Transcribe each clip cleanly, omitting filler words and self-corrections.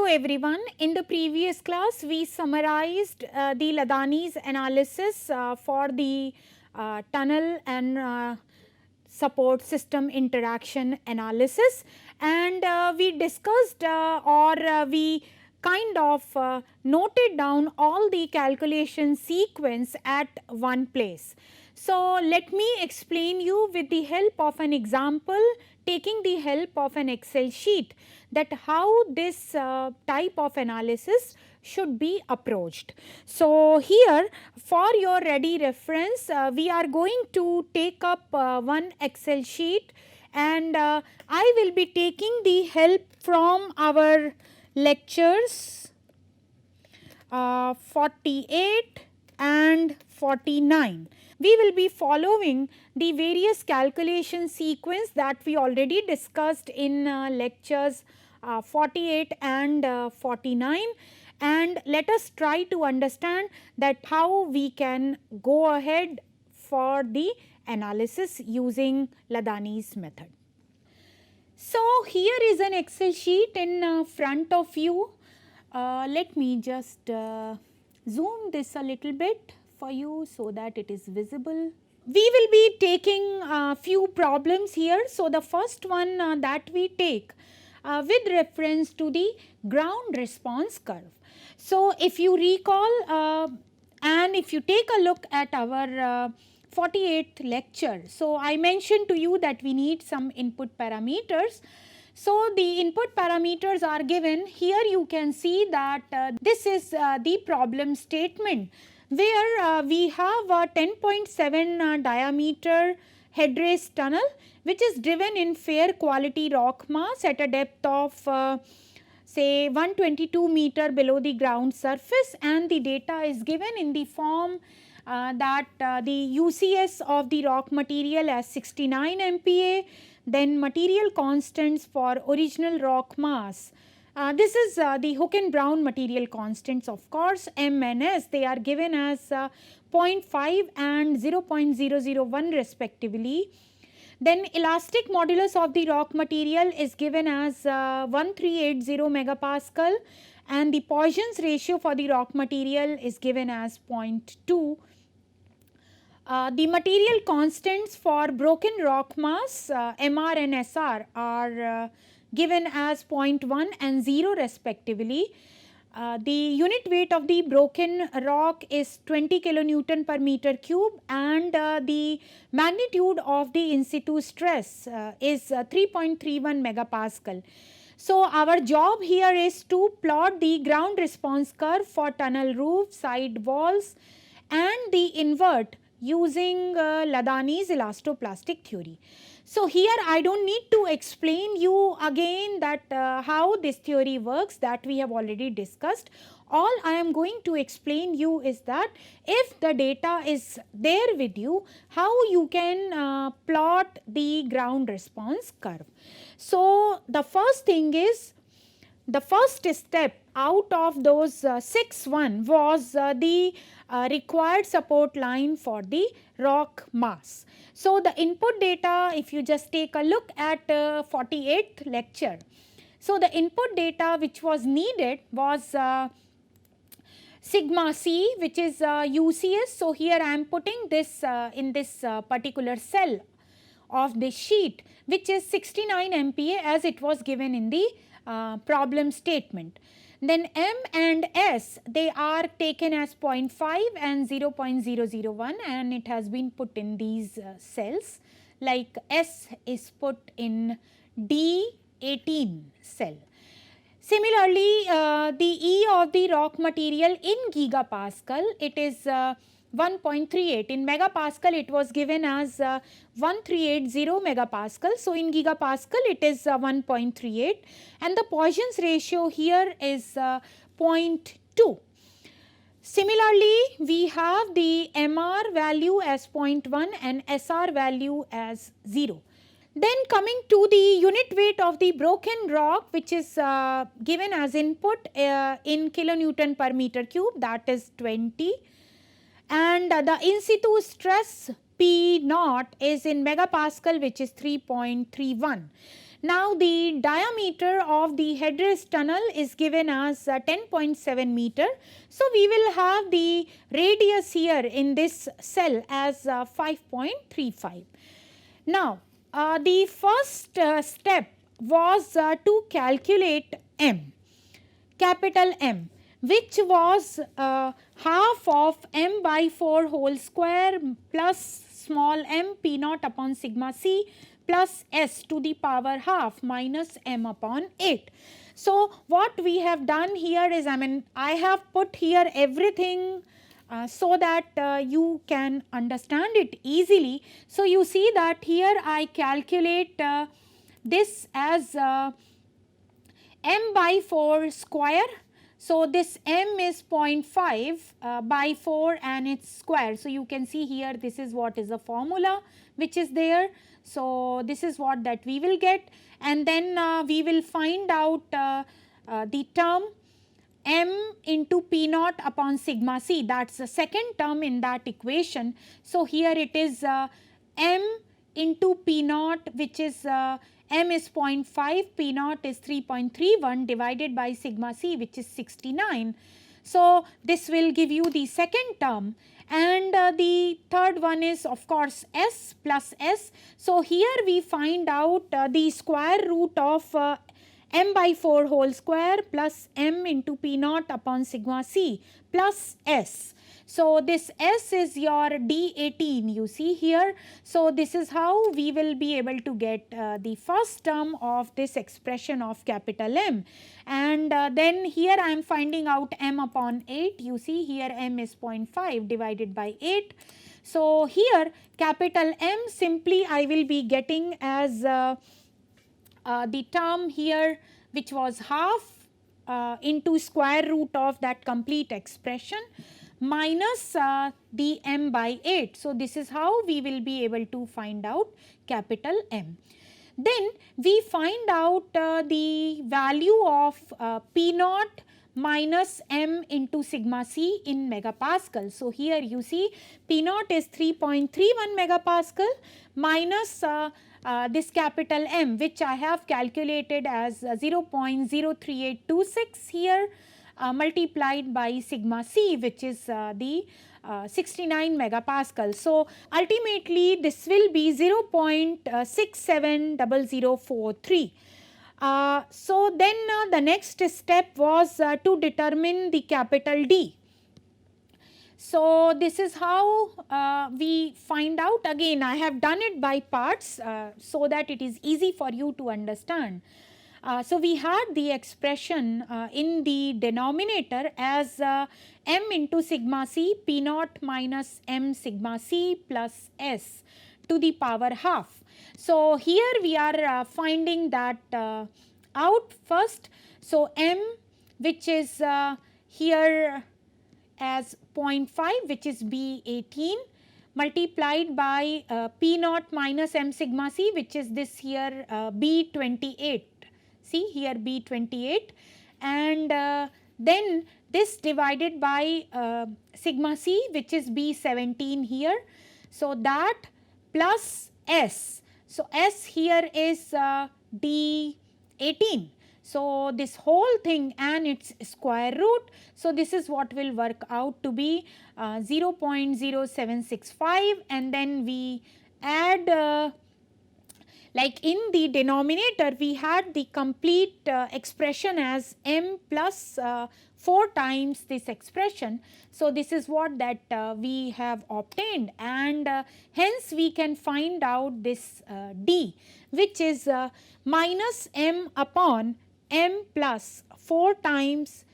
everyone. In the previous class, we summarized the Ladanyi's analysis for the tunnel and support system interaction analysis, and we discussed we kind of noted down all the calculation sequence at one place. So, let me explain you with the help of an example, taking the help of an Excel sheet, that how this type of analysis should be approached. So, here for your ready reference, we are going to take up one Excel sheet, and I will be taking the help from our lectures 48 and 49. We will be following the various calculation sequence that we already discussed in lectures 48 and 49, and let us try to understand that how we can go ahead for the analysis using Ladanyi's method. So, here is an Excel sheet in front of you. Let me just zoom this a little bit for you so that it is visible. We will be taking a few problems here. So, the first one that we take with reference to the ground response curve. So, if you recall and if you take a look at our 48th lecture, so I mentioned to you that we need some input parameters. So, the input parameters are given. Here you can see that this is the problem statement, where we have a 10.7 diameter headrace tunnel which is driven in fair quality rock mass at a depth of say 122 meter below the ground surface, and the data is given in the form that the UCS of the rock material as 69 MPa, then material constants for original rock mass. This is the Hook and Brown material constants, of course, M and S, they are given as 0.5 and 0.001 respectively. Then elastic modulus of the rock material is given as 1380 megapascal, and the Poisson's ratio for the rock material is given as 0.2. The material constants for broken rock mass MR and SR are given as 0.1 and 0 respectively. The unit weight of the broken rock is 20 kilonewton per meter cube, and the magnitude of the in situ stress is 3.31 megapascal. So, our job here is to plot the ground response curve for tunnel roof, side walls, and the invert using Ladanyi's elasto-plastic theory. So, here I do not need to explain you again that how this theory works, that we have already discussed. All I am going to explain you is that if the data is there with you, how you can plot the ground response curve. So, the first thing is, the first step out of those 6 one was the required support line for the rock mass. So, the input data, if you just take a look at 48th lecture. So, the input data which was needed was sigma c, which is UCS. So, here I am putting this in this particular cell of this sheet, which is 69 MPa as it was given in the problem statement. Then M and S, they are taken as 0.5 and 0.001, and it has been put in these cells, like S is put in D18 cell. Similarly, the E of the rock material in gigapascal, it is 1.38. In megapascal it was given as 1380 megapascal. So, in gigapascal it is 1.38, and the Poisson's ratio here is 0.2. Similarly, we have the MR value as 0.1 and SR value as 0. Then coming to the unit weight of the broken rock, which is given as input in kilonewton per meter cube, that is 20. And the in situ stress P naught is in megapascal, which is 3.31. Now the diameter of the headrest tunnel is given as 10.7 meter. So we will have the radius here in this cell as 5.35. Now the first step was to calculate M, capital M, which was half of m by 4 whole square plus small m p naught upon sigma c plus s to the power half minus m upon 8. So what we have done here is, I have put here everything so that you can understand it easily. So you see that here I calculate this as m by 4 square. So this m is 0.5 by 4 and its square. So you can see here, this is what is the formula which is there. So this is what that we will get, and then we will find out the term m into p naught upon sigma c. That's the second term in that equation. So here it is m into p naught, which is m is 0.5, p naught is 3.31 divided by sigma c, which is 69. So this will give you the second term, and the third one is of course s plus s. So here we find out the square root of m by 4 whole square plus m into p naught upon sigma c plus s. So this s is your D18, you see here. So this is how we will be able to get the first term of this expression of capital M. And then here I am finding out m upon 8. You see here m is 0.5 divided by 8. So here capital M simply I will be getting as the term here, which was half into square root of that complete expression minus the m by 8. So this is how we will be able to find out capital M. Then we find out the value of P naught minus m into sigma c in megapascal. So here you see P naught is 3.31 megapascal minus this capital M, which I have calculated as 0.03826 here, multiplied by sigma c, which is the 69 megapascal. So ultimately this will be 0.670043. So then the next step was to determine the capital D. So this is how we find out. Again, I have done it by parts so that it is easy for you to understand. So we had the expression in the denominator as m into sigma c p naught minus m sigma c plus s to the power half. So here we are finding that out first. So m, which is here as 0.5, which is B18, multiplied by P naught minus m sigma c, which is this here B28. See here B28, and then this divided by sigma c, which is B17 here. So that plus s. So s here is D18. So this whole thing and its square root. So this is what will work out to be 0.0765, and then we add like in the denominator we had the complete expression as m plus 4 times this expression. So this is what that we have obtained, and hence we can find out this D, which is minus m upon m plus 4 times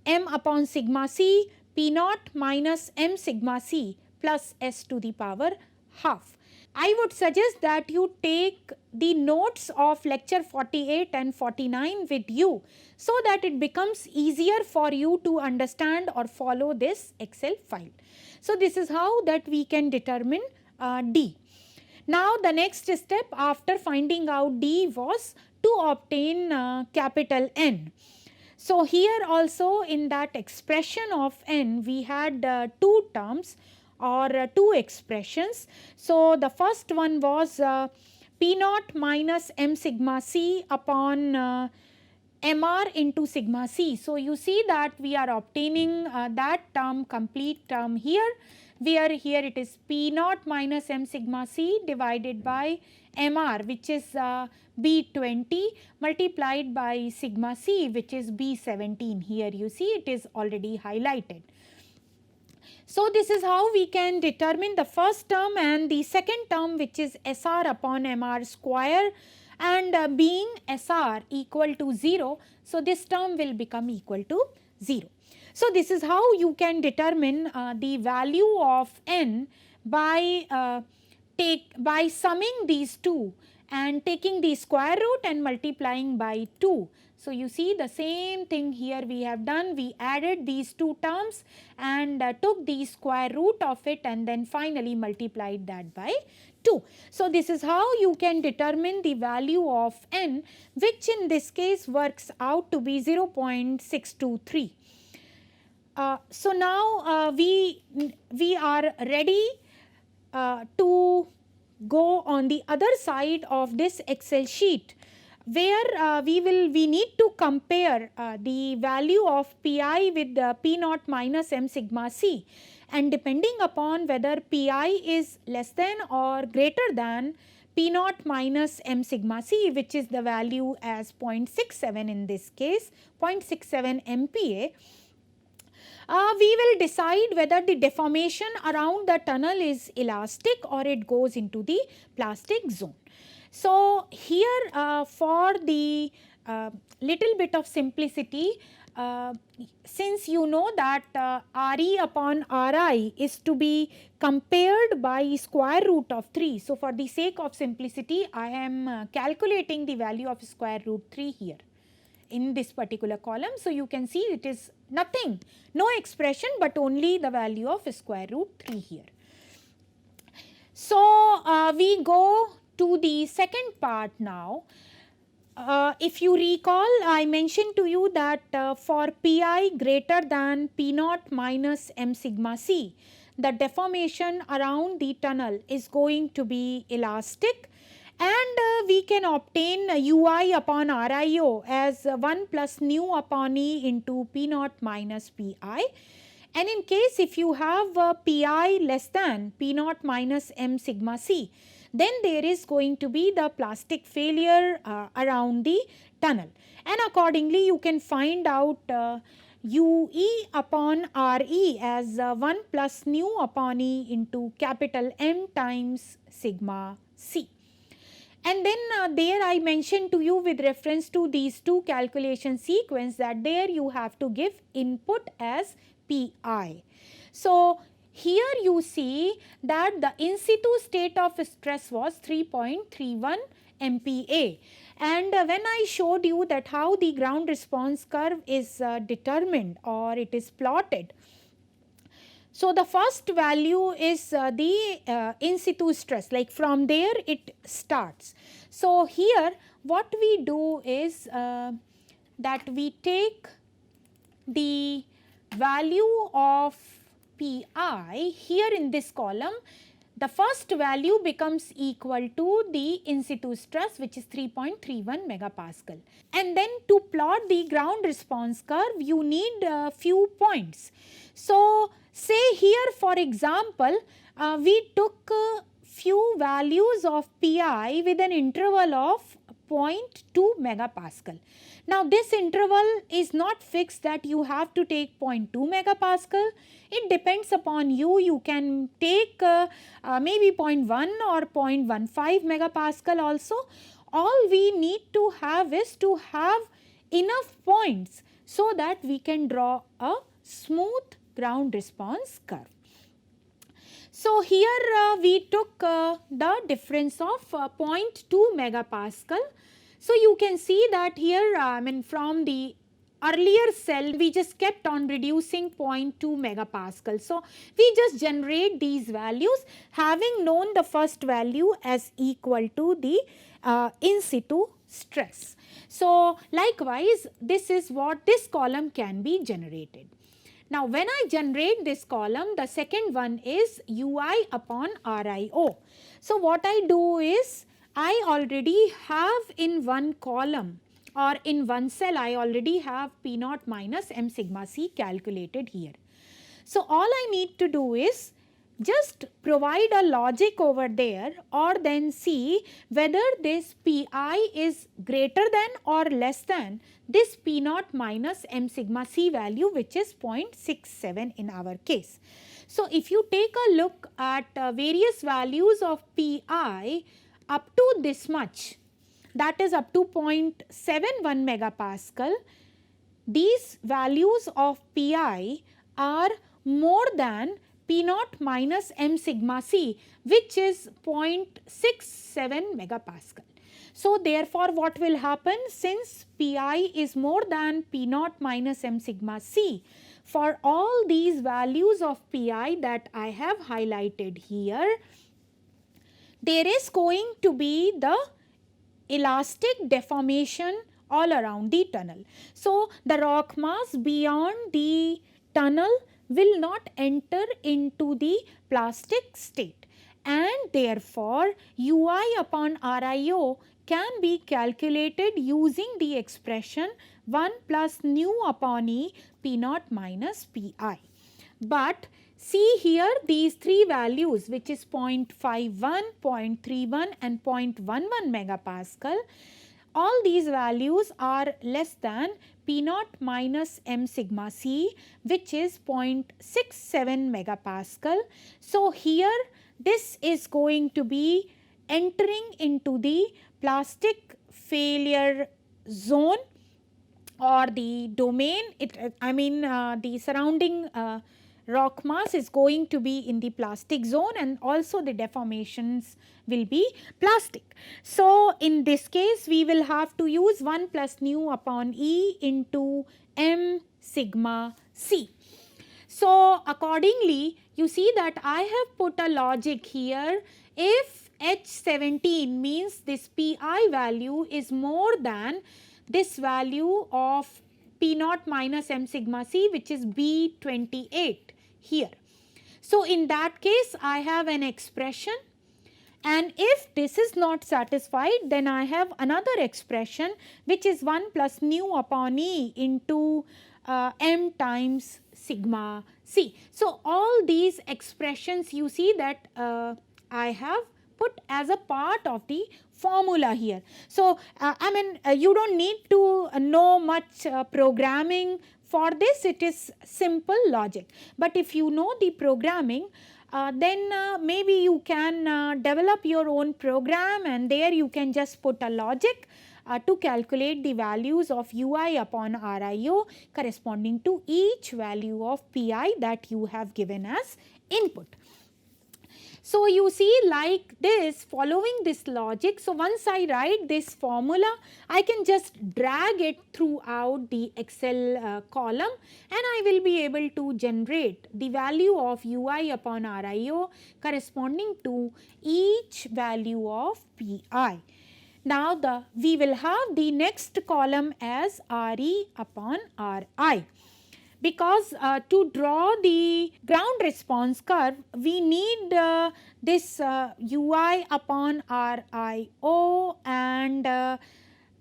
m upon sigma c p naught minus m sigma c plus s to the power half. I would suggest that you take the notes of lecture 48 and 49 with you, so that it becomes easier for you to understand or follow this Excel file. So this is how that we can determine D. Now the next step after finding out D was to obtain capital N. So here also in that expression of N we had two terms or two expressions. So the first one was P P naught minus m sigma c upon mr into sigma c. So you see that we are obtaining that term, complete term here, where here it is P naught minus m sigma c divided by mr, which is B20, multiplied by sigma c, which is B17. Here you see it is already highlighted. So this is how we can determine the first term and the second term, which is SR upon MR square, and being SR equal to 0, so this term will become equal to 0. So this is how you can determine the value of n by summing these two and taking the square root and multiplying by 2. So you see the same thing here we have done. We added these two terms and took the square root of it and then finally multiplied that by 2. So this is how you can determine the value of n, which in this case works out to be 0.623. So now we are ready to go on the other side of this Excel sheet, where we need to compare the value of Pi with P naught minus m sigma c, and depending upon whether Pi is less than or greater than P naught minus m sigma c, which is the value as 0.67 in this case, 0.67 MPa, we will decide whether the deformation around the tunnel is elastic or it goes into the plastic zone. So here for the little bit of simplicity, since you know that Re upon Ri is to be compared by square root of 3. So for the sake of simplicity, I am calculating the value of square root 3 here in this particular column. So you can see it is nothing, no expression, but only the value of square root 3 here. So we go to the second part now. If you recall, I mentioned to you that for Pi greater than P naught minus m sigma c, the deformation around the tunnel is going to be elastic, and we can obtain ui upon rio as 1 plus nu upon e into P naught minus Pi. And in case if you have Pi less than P naught minus m sigma c, then there is going to be the plastic failure around the tunnel, and accordingly you can find out ue upon re as 1 plus nu upon e into capital M times sigma c. And then there I mentioned to you with reference to these two calculation sequence that there you have to give input as Pi. So here you see that the in situ state of stress was 3.31 MPa, and when I showed you that how the ground response curve is determined or it is plotted, so the first value is the in situ stress, like from there it starts. So here what we do is that we take the value of Pi here in this column. The first value becomes equal to the in situ stress, which is 3.31 megapascal. And then to plot the ground response curve, you need a few points. So say here for example, we took few values of Pi with an interval of 0.2 megapascal. Now this interval is not fixed that you have to take 0.2 megapascal. It depends upon you. You can take maybe 0.1 or 0.15 megapascal also. All we need to have is to have enough points so that we can draw a smooth ground response curve. So here we took the difference of 0.2 megapascal. So you can see that here from the earlier cell we just kept on reducing 0.2 megapascal. So we just generate these values having known the first value as equal to the in situ stress. So likewise this is what this column can be generated. Now when I generate this column, the second one is ui upon rio. So what I do is I already have in one column or in one cell, I already have P naught minus M sigma C calculated here. So all I need to do is just provide a logic over there or then see whether this Pi is greater than or less than this P naught minus M sigma C value, which is 0.67 in our case. So if you take a look at various values of Pi up to this much, that is up to 0.71 megapascal, these values of Pi are more than P naught minus M sigma C, which is 0.67 megapascal. So therefore what will happen, since Pi is more than P naught minus M sigma C, for all these values of Pi that I have highlighted here, there is going to be the elastic deformation all around the tunnel. So the rock mass beyond the tunnel will not enter into the plastic state, and therefore Ui upon RIO can be calculated using the expression 1 plus nu upon E P naught minus Pi. But see here these three values, which is 0.51, 0.31 and 0.11 megapascal, all these values are less than P naught minus M sigma C, which is 0.67 megapascal. So here this is going to be entering into the plastic failure zone or the domain. The surrounding rock mass is going to be in the plastic zone, and also the deformations will be plastic. So in this case we will have to use 1 plus nu upon E into M sigma C. So accordingly you see that I have put a logic here. If H17 means this Pi value is more than this value of P naught minus M sigma C, which is B28 here. So in that case I have an expression, and if this is not satisfied, then I have another expression, which is 1 plus nu upon E into M times sigma C. So all these expressions you see that I have put as a part of the formula here. So you don't need to know much programming for this. It is simple logic. But if you know the programming, then maybe you can develop your own program, and there you can just put a logic to calculate the values of Ui upon RIO corresponding to each value of Pi that you have given as input. So you see, like this, following this logic, so once I write this formula, I can just drag it throughout the Excel column, and I will be able to generate the value of Ui upon RIO corresponding to each value of Pi. Now we will have the next column as Re upon Ri. Because to draw the ground response curve, we need this Ui upon RIO and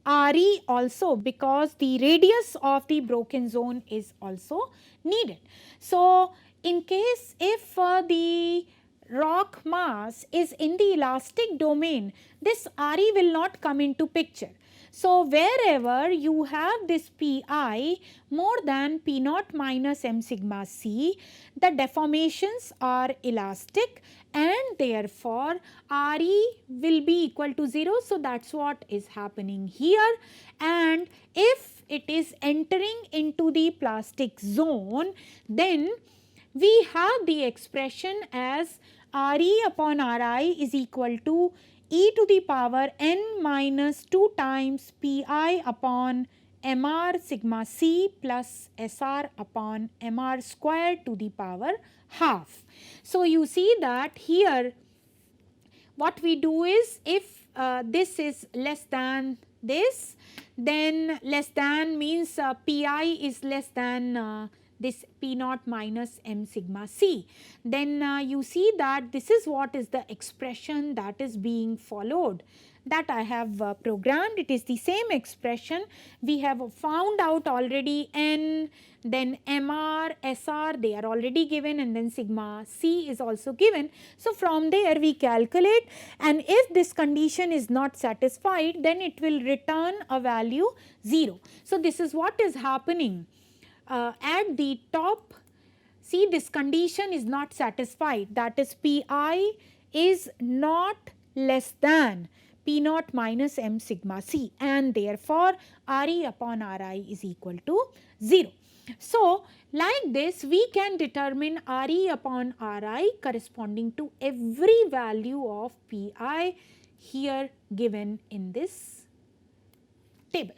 Re also, because the radius of the broken zone is also needed. So in case if the rock mass is in the elastic domain, this Re will not come into picture. So wherever you have this Pi more than P naught minus M sigma C, the deformations are elastic, and therefore Re will be equal to 0. So that's what is happening here. And if it is entering into the plastic zone, then we have the expression as Re upon Ri is equal to e to the power n minus 2 times Pi upon Mr sigma C plus Sr upon Mr square to the power half. So you see that here what we do is, if this is less than this, then less than means Pi is less than this P naught minus M sigma C. Then you see that this is what is the expression that is being followed. that I have programmed. It is the same expression. We have found out already N, then MR, SR, they are already given, and then sigma C is also given. So from there we calculate, and if this condition is not satisfied, then it will return a value 0. So this is what is happening at the top. See, this condition is not satisfied, that is Pi is not less than P naught minus M sigma C, and therefore Re upon Ri is equal to 0. So like this we can determine Re upon Ri corresponding to every value of Pi here given in this table.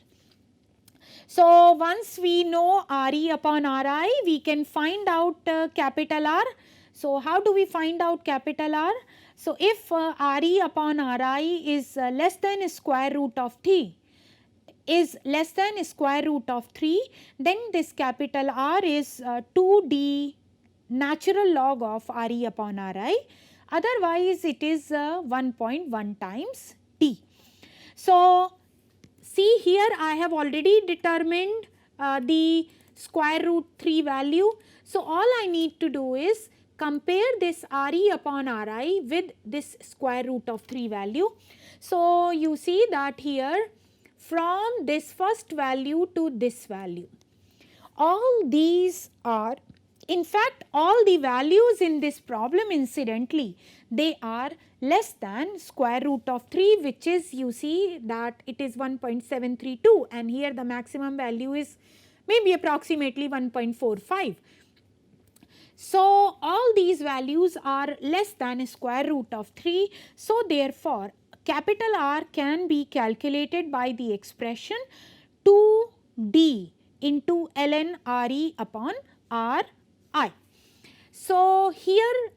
So once we know Re upon Ri, we can find out capital R. So how do we find out capital R? So if Re upon Ri is less than square root of 3, then this capital R is 2d natural log of Re upon Ri. Otherwise it is 1.1 times d. So see, here I have already determined the square root 3 value. So all I need to do is compare this Re upon Ri with this square root of 3 value. So you see that here from this first value to this value, all these are, in fact all the values in this problem incidentally, they are less than square root of 3, which is, you see that it is 1.732, and here the maximum value is maybe approximately 1.45. So all these values are less than square root of 3. So therefore capital R can be calculated by the expression 2d into ln Re upon Ri. So here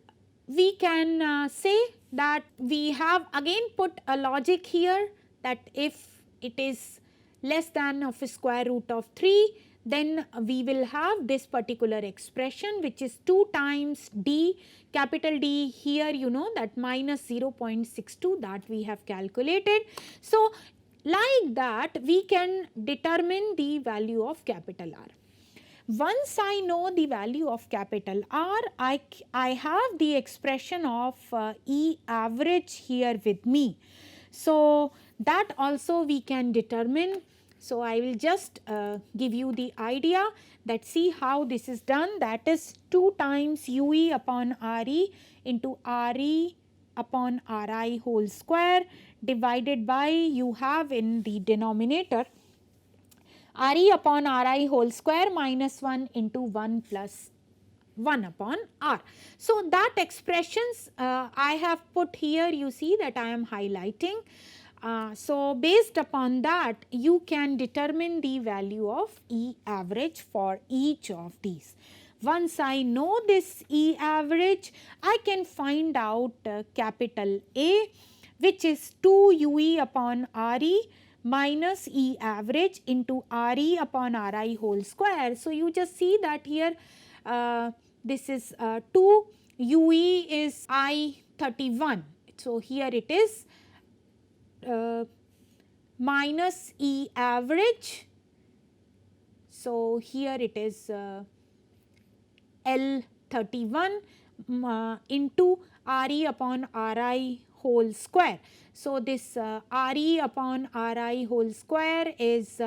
we can say that we have again put a logic here, that if it is less than of a square root of 3, then we will have this particular expression, which is 2 times d, capital D here, you know, that minus 0.62 that we have calculated. So like that we can determine the value of capital R. Once I know the value of capital R, I have the expression of E average here with me. So that also we can determine. So I will just give you the idea that see how this is done. That is 2 times UE upon RE into RE upon RI whole square divided by, you have in the denominator, Re upon Ri whole square minus 1 into 1 plus 1 upon R. So that expressions I have put here, you see that I am highlighting. So based upon that you can determine the value of E average for each of these. Once I know this E average, I can find out capital A, which is 2 UE upon RE minus E average into RE upon RI whole square. So you just see that here this is 2, UE is I31. So here it is minus E average. So here it is L31 into RE upon RI whole square. So this Re upon Ri whole square is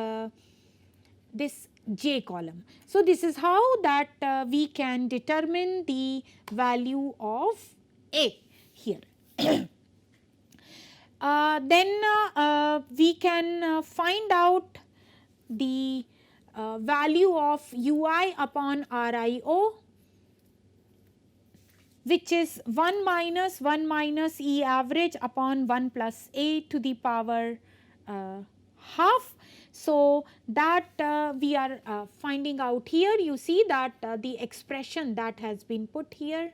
this J column. So this is how that we can determine the value of A here. Then we can find out the value of Ui upon Rio, which is 1 minus E average upon 1 plus A to the power half. So that we are finding out here. You see that the expression that has been put here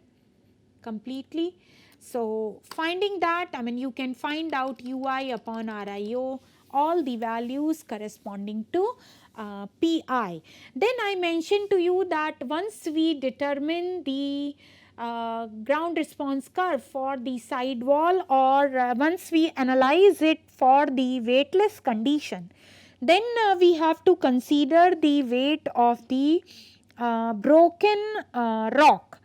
completely. So finding that, I mean, you can find out Ui upon Rio, all the values corresponding to Pi. Then I mentioned to you that once we determine the ground response curve for the side wall, or once we analyze it for the weightless condition, then we have to consider the weight of the broken rock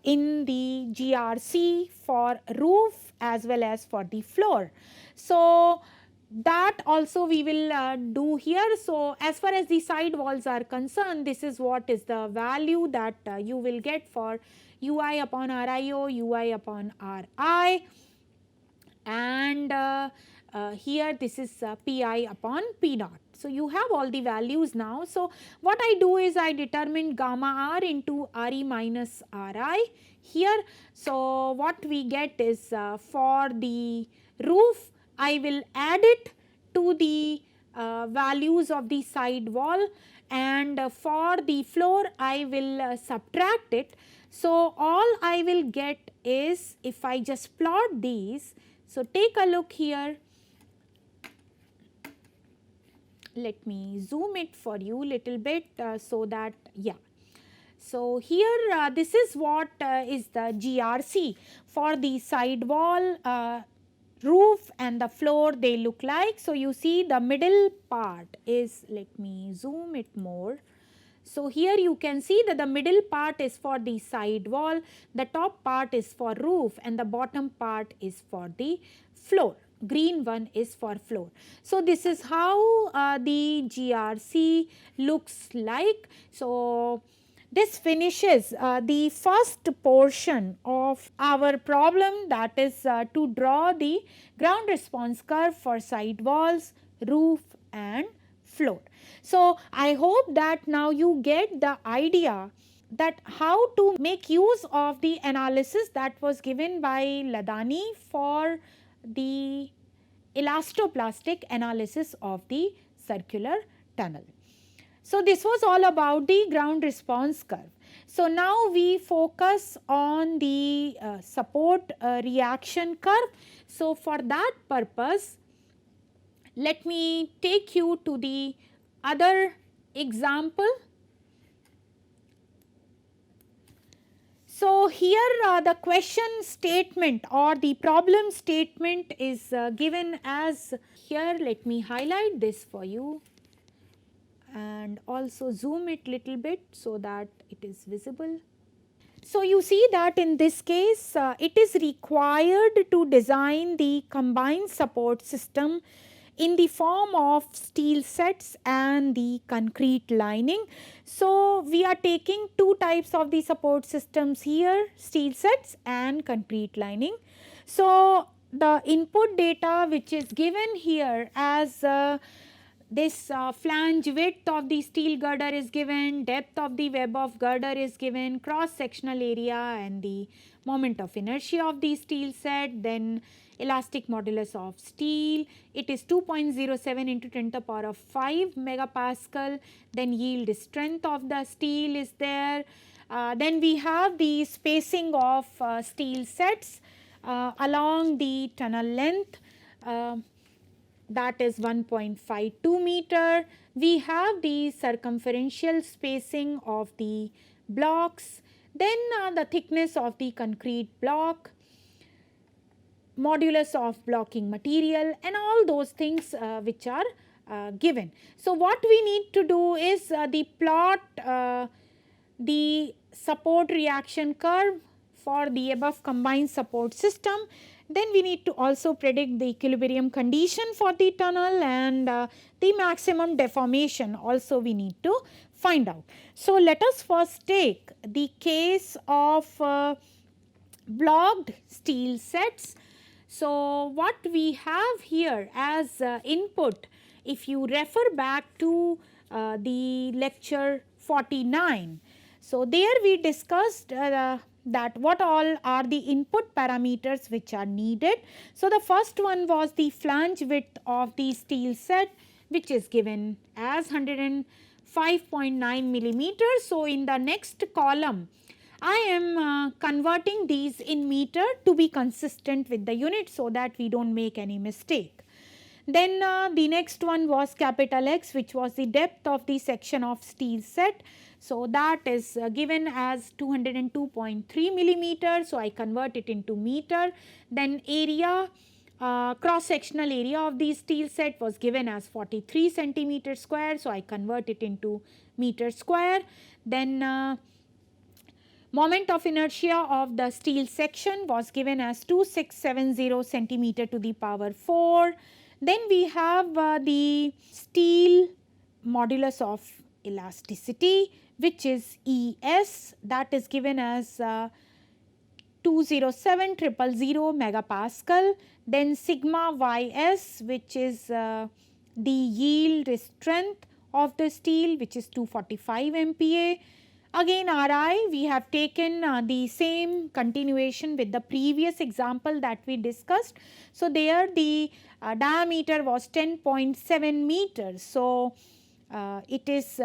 in the GRC for roof as well as for the floor. So that also we will do here. So as far as the side walls are concerned, this is what is the value that you will get for Ui upon RIO, Ui upon Ri, and here this is Pi upon P naught. So you have all the values now. So what I do is I determine gamma R into Re minus Ri here. So what we get is for the roof, I will add it to the values of the side wall, and for the floor I will subtract it. So all I will get is, if I just plot these, so take a look here. Let me zoom it for you little bit so that, yeah. So here this is what is the GRC for the side wall, roof and the floor, they look like. So you see the middle part is, let me zoom it more. So here you can see that the middle part is for the side wall, the top part is for roof, and the bottom part is for the floor. Green one is for floor. So this is how the GRC looks like. So this finishes the first portion of our problem, that is to draw the ground response curve for side walls, roof and floor. So I hope that now you get the idea that how to make use of the analysis that was given by Ladanyi for the elasto-plastic analysis of the circular tunnel. So this was all about the ground response curve. So now we focus on the support reaction curve. So for that purpose, let me take you to the other example. So here the question statement or the problem statement is given as here. Let me highlight this for you and also zoom it little bit so that it is visible. So you see that in this case it is required to design the combined support system in the form of steel sets and the concrete lining. So we are taking two types of the support systems here, steel sets and concrete lining. So the input data which is given here as this flange width of the steel girder is given, depth of the web of girder is given, cross sectional area and the moment of inertia of the steel set, then elastic modulus of steel, it is 2.07 into 10 to the power of 5 megapascal, then yield strength of the steel is there, then we have the spacing of steel sets along the tunnel length, that is 1.52 meter. We have the circumferential spacing of the blocks, then the thickness of the concrete block, modulus of blocking material and all those things which are given. So what we need to do is the plot the support reaction curve for the above combined support system. Then we need to also predict the equilibrium condition for the tunnel and the maximum deformation also we need to find out. So let us first take the case of blocked steel sets. So what we have here as input, if you refer back to the lecture 49, so there we discussed that what all are the input parameters which are needed. So the first one was the flange width of the steel set, which is given as 105.9 millimeters. So in the next column I am converting these in meter to be consistent with the unit so that we don't make any mistake. Then the next one was capital X, which was the depth of the section of steel set. So that is given as 202.3 millimeter. So I convert it into meter. Then area, cross sectional area of the steel set was given as 43 centimeter square. So I convert it into meter square. Then moment of inertia of the steel section was given as 2670 centimeter to the power 4. Then we have the steel modulus of elasticity, which is ES, that is given as 207,000 megapascal. Then sigma YS, which is the yield strength of the steel, which is 245 MPa. Again Ri, we have taken the same continuation with the previous example that we discussed. So there the diameter was 10.7 meters. So it is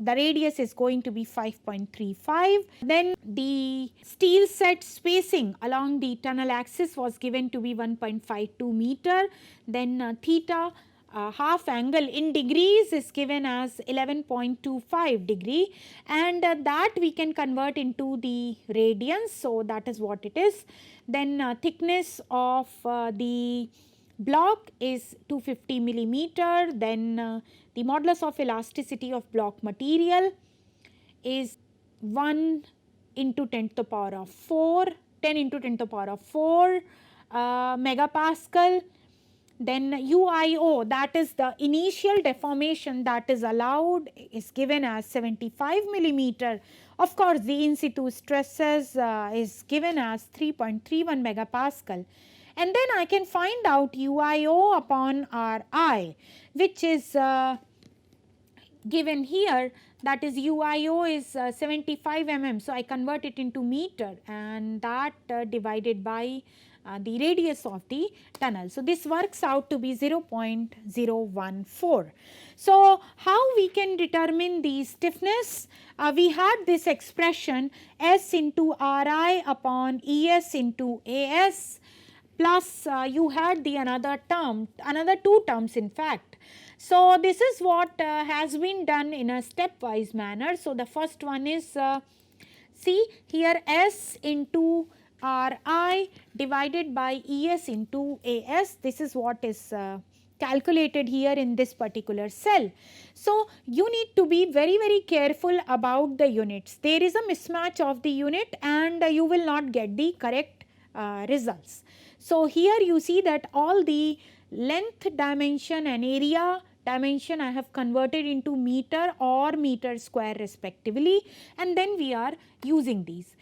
the radius is going to be 5.35. Then the steel set spacing along the tunnel axis was given to be 1.52 meter. Then theta half angle in degrees is given as 11.25 degree, and that we can convert into the radians. So that is what it is. Then thickness of the block is 250 millimeter. Then the modulus of elasticity of block material is 1 into 10 to the power of 4, 10 into 10 to the power of 4 megapascal. Then UIO, that is the initial deformation that is allowed, is given as 75 millimeter. Of course, the in situ stresses is given as 3.31 megapascal. And then I can find out UIO upon Ri, which is given here, that is UIO is 75 mm. So I convert it into meter, and that divided by the radius of the tunnel. So this works out to be 0.014. So how we can determine the stiffness? We had this expression S into Ri upon Es into As, plus you had the another term, another two terms in fact. So this is what has been done in a stepwise manner. So the first one is, see here, S into Ri divided by Es into As. This is what is calculated here in this particular cell. So you need to be very careful about the units. There is a mismatch of the unit and you will not get the correct results. So here you see that all the length dimension and area dimension I have converted into meter or meter square respectively, and then we are using these.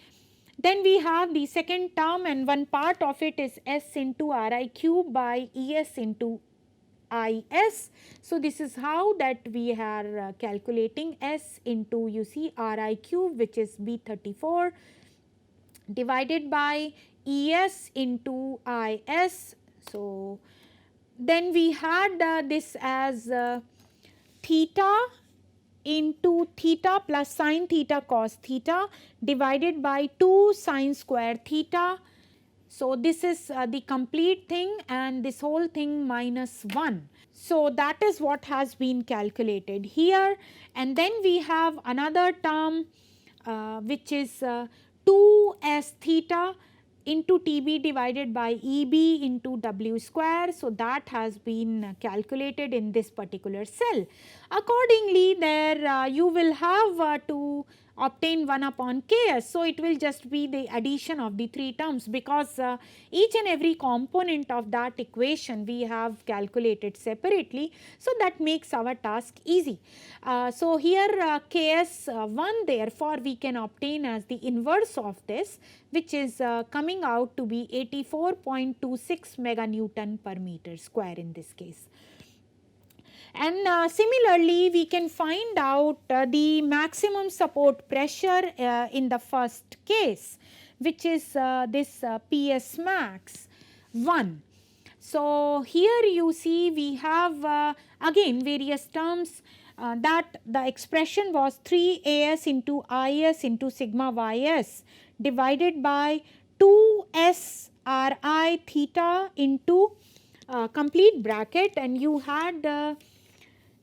Then we have the second term, and one part of it is S into Ri cube by Es into Is. So this is how that we are calculating S into, you see, Ri cube, which is B34, divided by Es into Is. So then we had this as theta into theta plus sine theta cos theta divided by 2 sine square theta. So this is the complete thing, and this whole thing minus 1. So that is what has been calculated here. And then we have another term which is 2s theta into TB divided by EB into W square. So that has been calculated in this particular cell. Accordingly, there you will have to obtain 1 upon Ks. So it will just be the addition of the three terms, because each and every component of that equation we have calculated separately. So that makes our task easy. So here Ks1, therefore we can obtain as the inverse of this, which is coming out to be 84.26 meganewton per meter square in this case. And similarly, we can find out the maximum support pressure in the first case, which is this PS max 1. So here you see we have again various terms that the expression was 3As into Is into sigma Ys divided by 2s Ri theta into complete bracket, and you had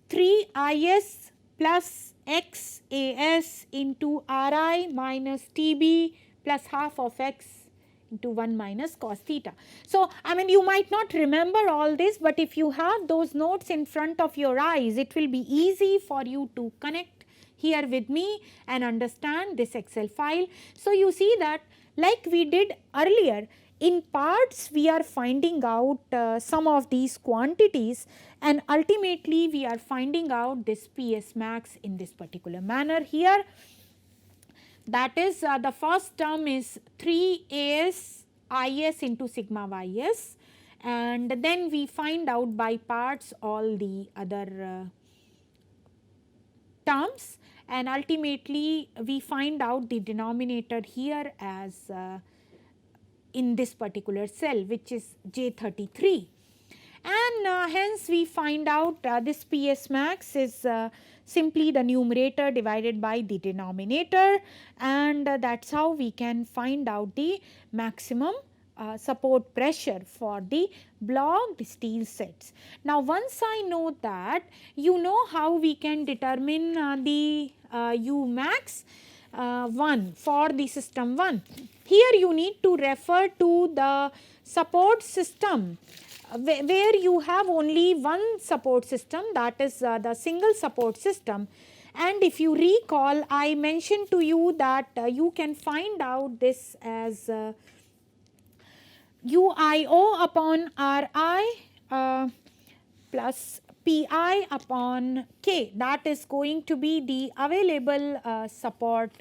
3 is plus x as into Ri minus Tb plus half of x into 1 minus cos theta. So, I mean, you might not remember all this, but if you have those notes in front of your eyes, it will be easy for you to connect here with me and understand this Excel file. So, you see that like we did earlier, in parts we are finding out some of these quantities, and ultimately we are finding out this PS max in this particular manner here. That is the first term is 3as is into sigma ys, and then we find out by parts all the other terms, and ultimately we find out the denominator here as in this particular cell, which is J33, and hence we find out this PS max is simply the numerator divided by the denominator, and that's how we can find out the maximum support pressure for the blocked steel sets. Now, once I know that, you know how we can determine the U max 1 for the system 1. Here you need to refer to the support system where you have only one support system, that is the single support system. And if you recall, I mentioned to you that you can find out this as UIO upon RI plus Pi upon K, that is going to be the available support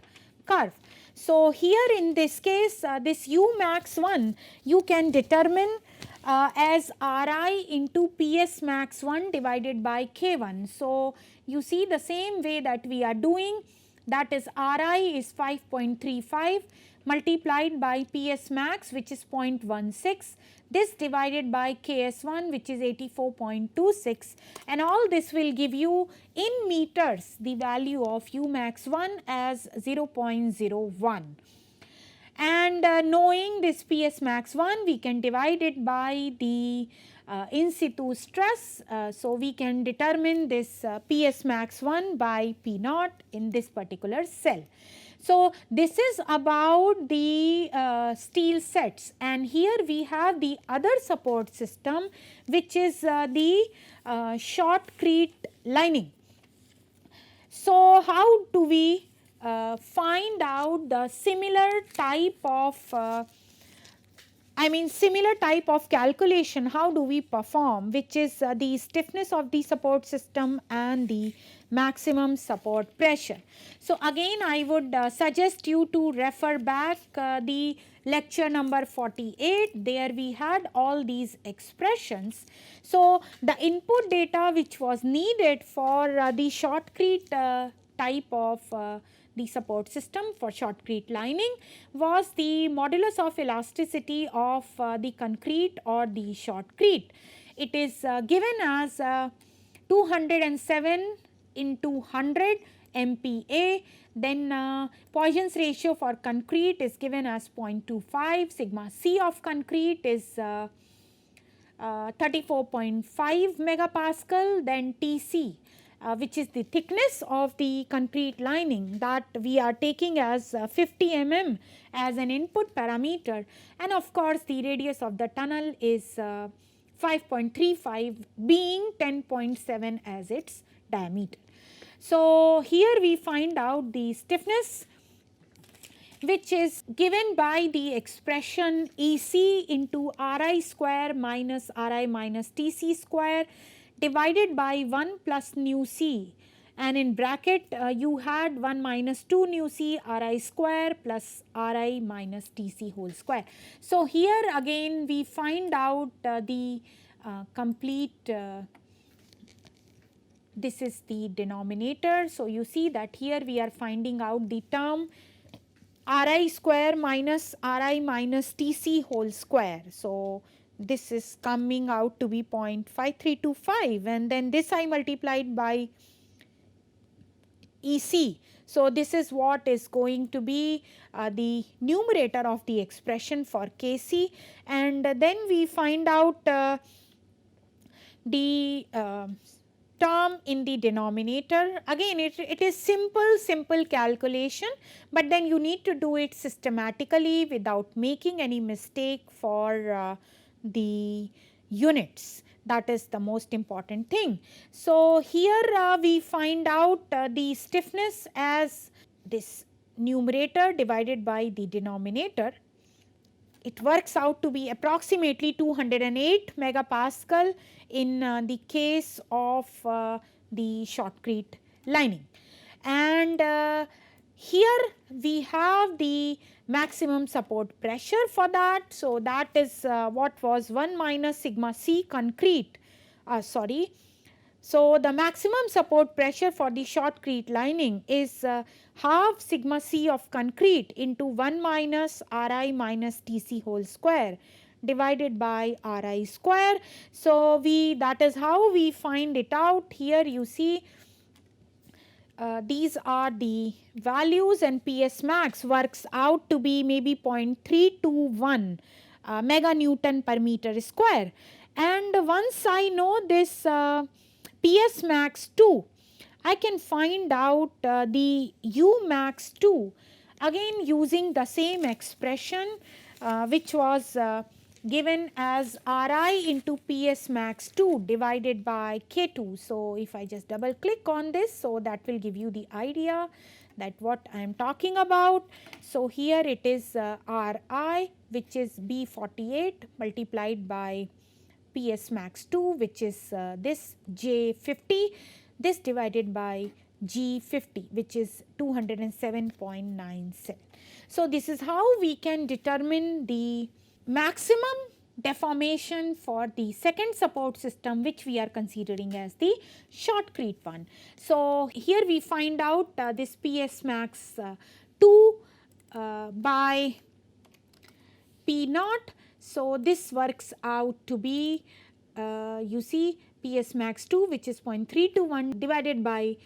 curve. So, here in this case this U max 1 you can determine as Ri into PS max 1 divided by K1. So, you see the same way that we are doing, that is Ri is 5.35 multiplied by PS max, which is 0.16, this divided by KS1, which is 84.26, and all this will give you in meters the value of U max 1 as 0.01. And knowing this PS max 1, we can divide it by the in situ stress. So, we can determine this PS max 1 by P naught in this particular cell. So, this is about the steel sets, and here we have the other support system, which is the shortcrete lining. So, how do we find out the similar type of similar type of calculation, how do we perform, which is the stiffness of the support system and the maximum support pressure. So, again I would suggest you to refer back the lecture number 48, there we had all these expressions. So, the input data which was needed for the shortcrete type of the support system for shortcrete lining was the modulus of elasticity of the concrete or the shortcrete. It is given as 207 into 100 MPa. Then Poisson's ratio for concrete is given as 0.25. Sigma C of concrete is 34.5 megapascal. Then Tc, which is the thickness of the concrete lining, that we are taking as 50 mm as an input parameter, and of course the radius of the tunnel is 5.35 being 10.7 as its diameter. So, here we find out the stiffness, which is given by the expression EC into Ri square minus Ri minus Tc square divided by 1 plus nu c, and in bracket you had 1 minus 2 nu c Ri square plus Ri minus Tc whole square. So, here again we find out the complete this is the denominator. So, you see that here we are finding out the term Ri square minus Ri minus Tc whole square. So, this is coming out to be 0.5325, and then this I multiplied by EC. So, this is what is going to be the numerator of the expression for Kc, and then we find out the term in the denominator. Again, it is simple calculation, but then you need to do it systematically without making any mistake for the units. That is the most important thing. So here we find out the stiffness as this numerator divided by the denominator. It works out to be approximately 208 megapascal in the case of the shortcrete lining. And here we have the maximum support pressure for that. So that is what was 1 minus sigma c concrete, so the maximum support pressure for the shortcrete lining is half sigma c of concrete into 1 minus Ri minus Tc whole square divided by Ri square. So that is how we find it out. Here you see these are the values, and PS max works out to be maybe 0.321 mega Newton per meter square. And once I know this PS max 2, I can find out the U max 2 again using the same expression which was given as Ri into PS max 2 divided by K2. So if I just double click on this, so that will give you the idea that what I am talking about. So here it is Ri, which is B48 multiplied by PS max 2, which is this J50, this divided by G50, which is 207.97. So this is how we can determine the maximum deformation for the second support system, which we are considering as the shortcrete one. So here we find out this PS max 2 by P naught. So this works out to be you see PS max 2, which is 0.321 divided by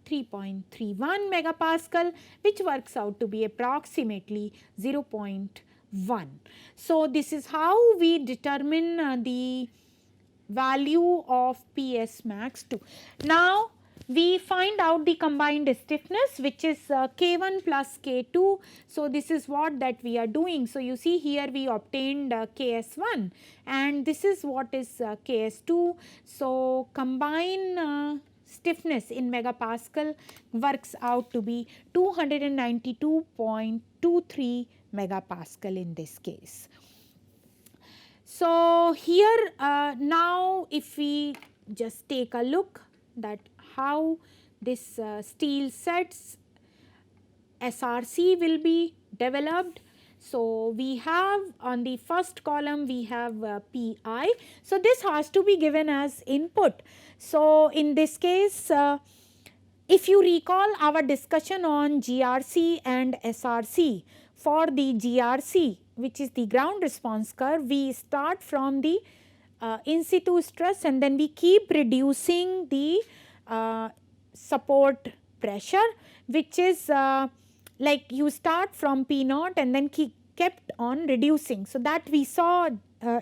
3.31 megapascal, which works out to be approximately 0.1. So this is how we determine the value of PS max 2. Now we find out the combined stiffness, which is K1 plus K2. So this is what that we are doing. So you see here we obtained KS1, and this is what is KS2. So combine stiffness in megapascal works out to be 292.23 megapascal in this case. So here now if we just take a look that how this steel sets SRC will be developed. So we have on the first column we have PI. So this has to be given as input. So in this case if you recall our discussion on GRC and SRC, for the GRC, which is the ground response curve, we start from the in situ stress and then we keep reducing the support pressure, which is like you start from P naught and then kept on reducing. So that we saw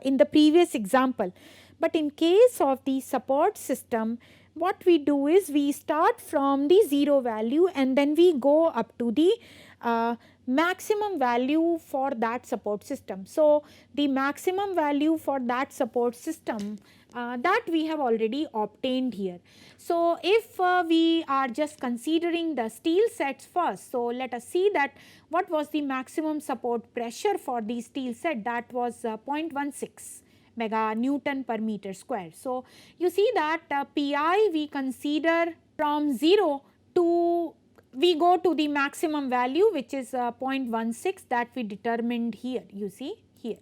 in the previous example. But in case of the support system, what we do is we start from the 0 value and then we go up to the maximum value for that support system. So the maximum value for that support system that we have already obtained here. So if we are just considering the steel sets first, so let us see that what was the maximum support pressure for the steel set. That was 0.16 mega Newton per meter square. So you see that PI we consider from 0 to we go to the maximum value, which is 0.16 that we determined here. You see here,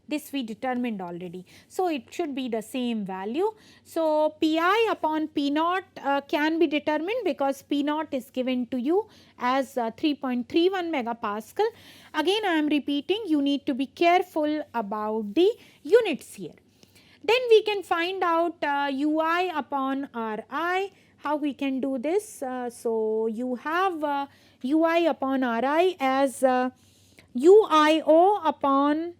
this we determined already. So it should be the same value. So PI upon P naught can be determined because P naught is given to you as 3.31 megapascal. Again I am repeating, you need to be careful about the units here. Then we can find out UI upon Ri. How we can do this? So you have UI upon Ri as UIO upon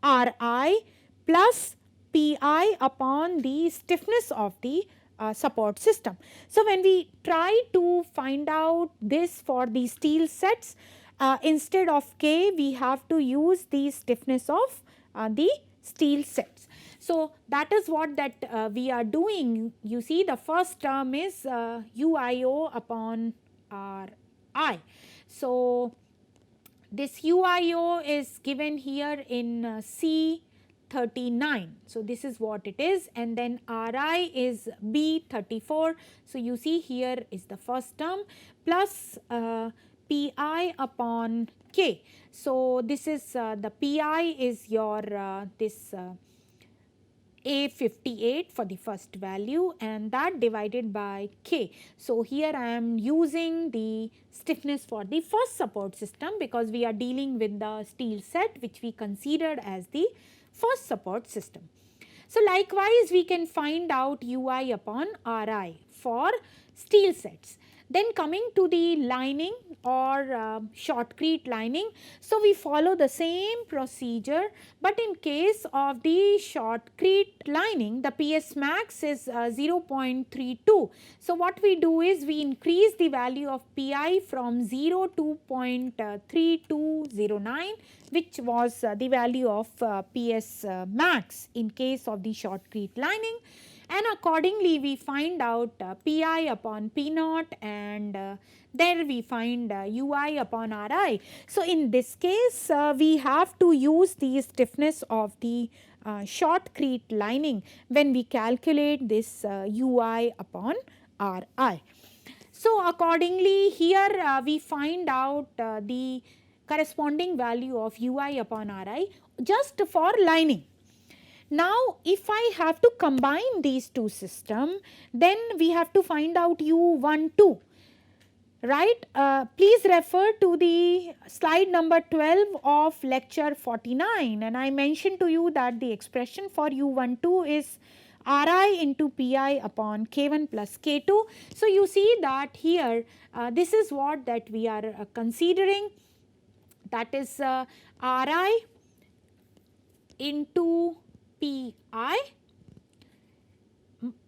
Ri plus Pi upon the stiffness of the support system. So when we try to find out this for the steel sets, instead of K, we have to use the stiffness of the steel sets. So that is what that we are doing. You see, the first term is UIO upon RI. So this UIO is given here in C39. So this is what it is, and then RI is B34. So you see, here is the first term plus PI upon K. So this is the PI is your this A58 for the first value, and that divided by K. So here I am using the stiffness for the first support system because we are dealing with the steel set which we considered as the first support system. So likewise we can find out UI upon RI for steel sets. Then coming to the lining or shortcrete lining, so we follow the same procedure, but in case of the shortcrete lining, the PS max is 0.32. So what we do is we increase the value of PI from 0 to 0.3209, which was the value of PS max in case of the shortcrete lining. And accordingly we find out PI upon P naught, and there we find UI upon RI. So in this case we have to use the stiffness of the shortcrete lining when we calculate this UI upon RI. So accordingly here we find out the corresponding value of UI upon RI just for lining. Now, if I have to combine these two systems, then we have to find out U12, right? Please refer to the slide number 12 of lecture 49, and I mentioned to you that the expression for U12 is Ri into Pi upon K1 plus K2. So you see that here this is what that we are considering, that is Ri into Pi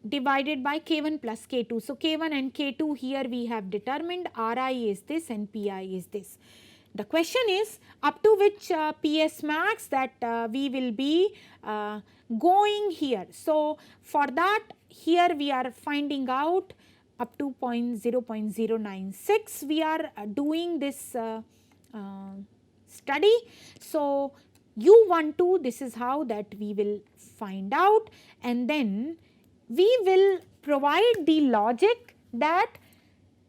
divided by K1 plus K2. So K1 and K2 here we have determined, Ri is this and Pi is this. The question is up to which PS max that we will be going here. So for that, here we are finding out up to 0.096 we are doing this study. So U12, this is how that we will find out, and then we will provide the logic that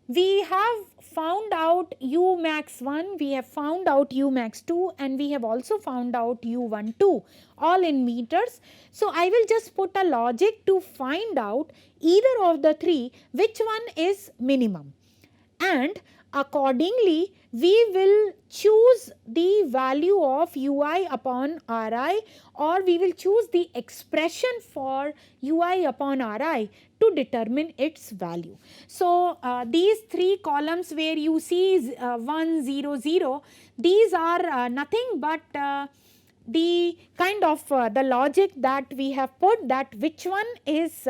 we have found out U max 1, we have found out U max 2, and we have also found out U12 all in meters. So I will just put a logic to find out either of the three which one is minimum, and accordingly we will choose the value of UI upon Ri, or we will choose the expression for UI upon Ri to determine its value. So these three columns where you see 1, 0, 0, these are nothing but the kind of the logic that we have put, that which one is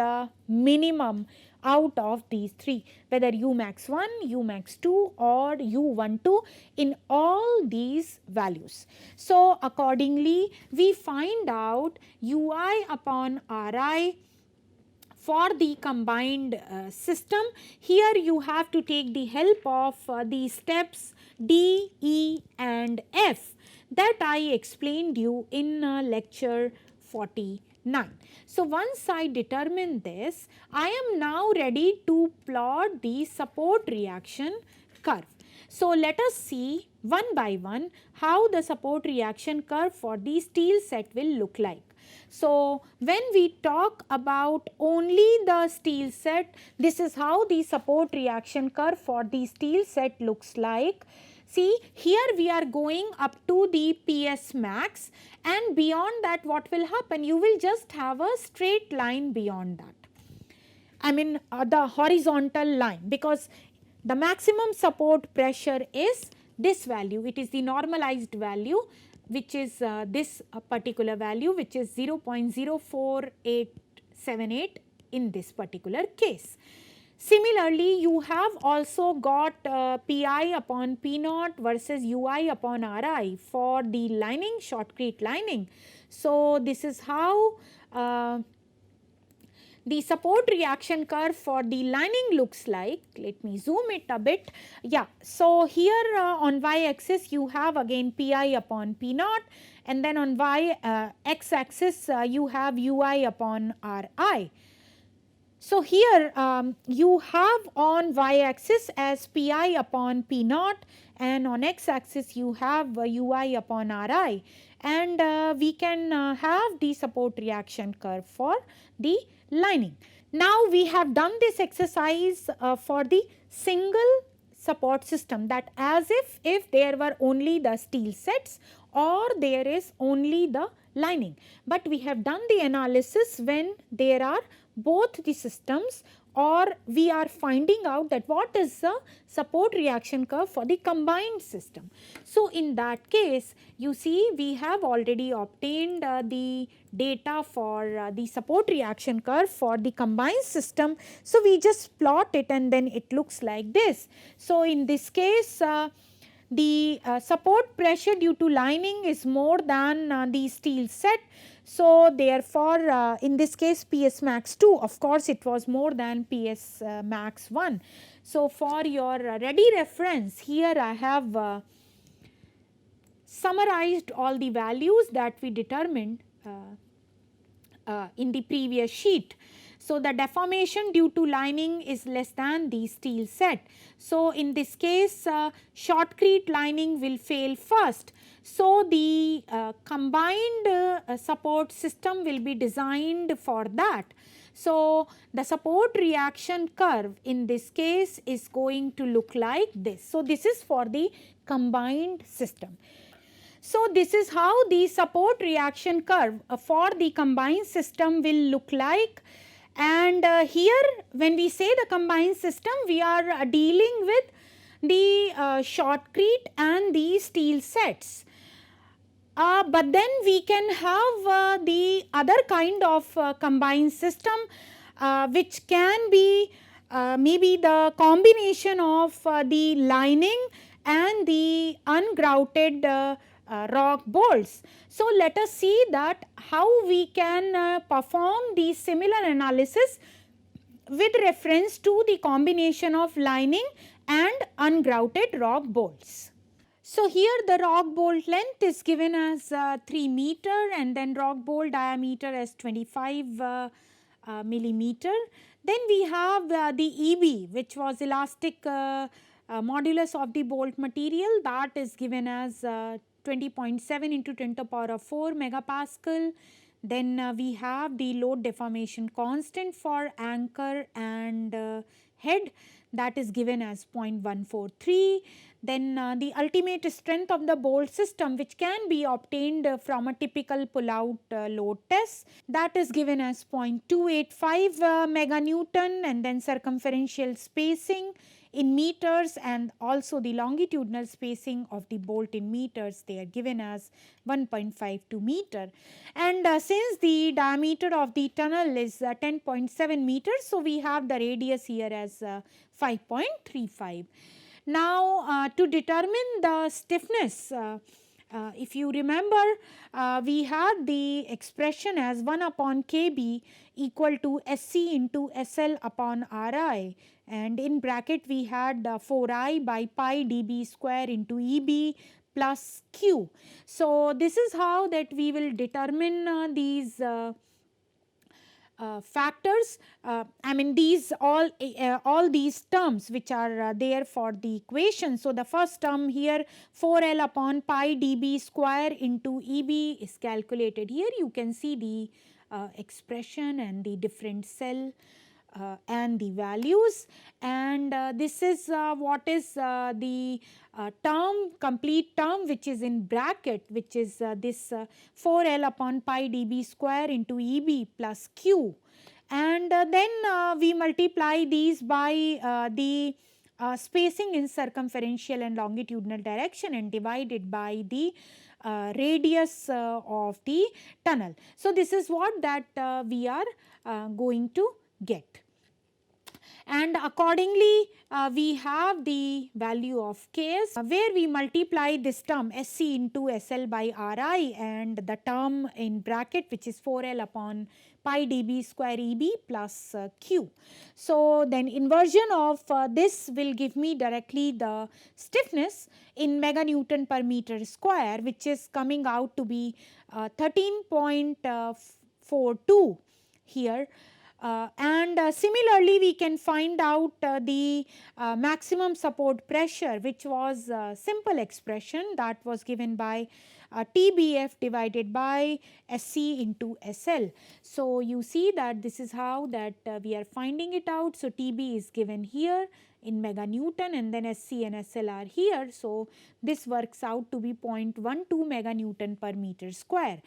minimum out of these three, whether U max 1, U max 2 or U12 in all these values. So accordingly we find out UI upon Ri for the combined system. Here you have to take the help of the steps D, E and F that I explained you in lecture 49. So once I determine this, I am now ready to plot the support reaction curve. So let us see one by one how the support reaction curve for the steel set will look like. So when we talk about only the steel set, this is how the support reaction curve for the steel set looks like. See, here we are going up to the PS max, and beyond that what will happen? You will just have a straight line beyond that. I mean the horizontal line, because the maximum support pressure is this value. It is the normalized value, which is this particular value, which is 0.04878 in this particular case. Similarly, you have also got Pi upon P naught versus Ui upon Ri for the lining, shortcrete lining. So, this is how the support reaction curve for the lining looks like. Let me zoom it a bit. Yeah, so here on y axis you have again Pi upon P naught, and then on x axis you have Ui upon Ri. So here you have on y axis as Pi upon P naught, and on x axis you have Ui upon Ri, and we can have the support reaction curve for the lining. Now we have done this exercise for the single support system, that as if there were only the steel sets or there is only the lining, but we have done the analysis when there are both the systems, or we are finding out that what is the support reaction curve for the combined system. So in that case, you see we have already obtained the data for the support reaction curve for the combined system. So we just plot it and then it looks like this. So in this case, the support pressure due to lining is more than the steel set. So therefore, in this case PS max 2, of course it was more than PS max 1. So for your ready reference, here I have summarized all the values that we determined in the previous sheet. So the deformation due to lining is less than the steel set. So in this case, shortcrete lining will fail first. So the combined support system will be designed for that. So the support reaction curve in this case is going to look like this. So this is for the combined system. So this is how the support reaction curve for the combined system will look like. And here when we say the combined system, we are dealing with the shortcrete and the steel sets. But then we can have the other kind of combined system which can be maybe the combination of the lining and the ungrouted rock bolts. So let us see that how we can perform the similar analysis with reference to the combination of lining and ungrouted rock bolts. So here the rock bolt length is given as 3 meter, and then rock bolt diameter as 25 millimeter. Then we have the EB, which was elastic modulus of the bolt material, that is given as 20.7 into 10 to the power of 4 megapascal. Then we have the load deformation constant for anchor and head, that is given as 0.143. Then the ultimate strength of the bolt system, which can be obtained from a typical pull-out load test, that is given as 0.285 meganewton, and then circumferential spacing in meters and also the longitudinal spacing of the bolt in meters, they are given as 1.52 meter. And since the diameter of the tunnel is 10.7 meters, so we have the radius here as 5.35. Now to determine the stiffness, if you remember, we had the expression as 1 upon Kb equal to Sc into Sl upon Ri, and in bracket we had 4i by pi dB square into Eb plus Q. So this is how that we will determine these factors, I mean these all these terms which are there for the equation. So the first term here 4L upon pi dB square into Eb is calculated. Here you can see the expression and the different cell and the values, and this is what is the complete term which is in bracket, which is this 4L upon pi dB square into Eb plus Q, and then we multiply these by the spacing in circumferential and longitudinal direction and divide it by the radius of the tunnel. So this is what that we are going to get. And accordingly, we have the value of Ks, where we multiply this term Sc into Sl by Ri, and the term in bracket, which is 4L upon pi dB square Eb plus Q. So then inversion of this will give me directly the stiffness in meganewton per meter square, which is coming out to be 13.42 here. And similarly, we can find out the maximum support pressure, which was a simple expression that was given by TBF divided by Sc into Sl. So you see that this is how that we are finding it out. So TB is given here in meganewton, and then Sc and Sl are here. So this works out to be 0.12 meganewton per meter square.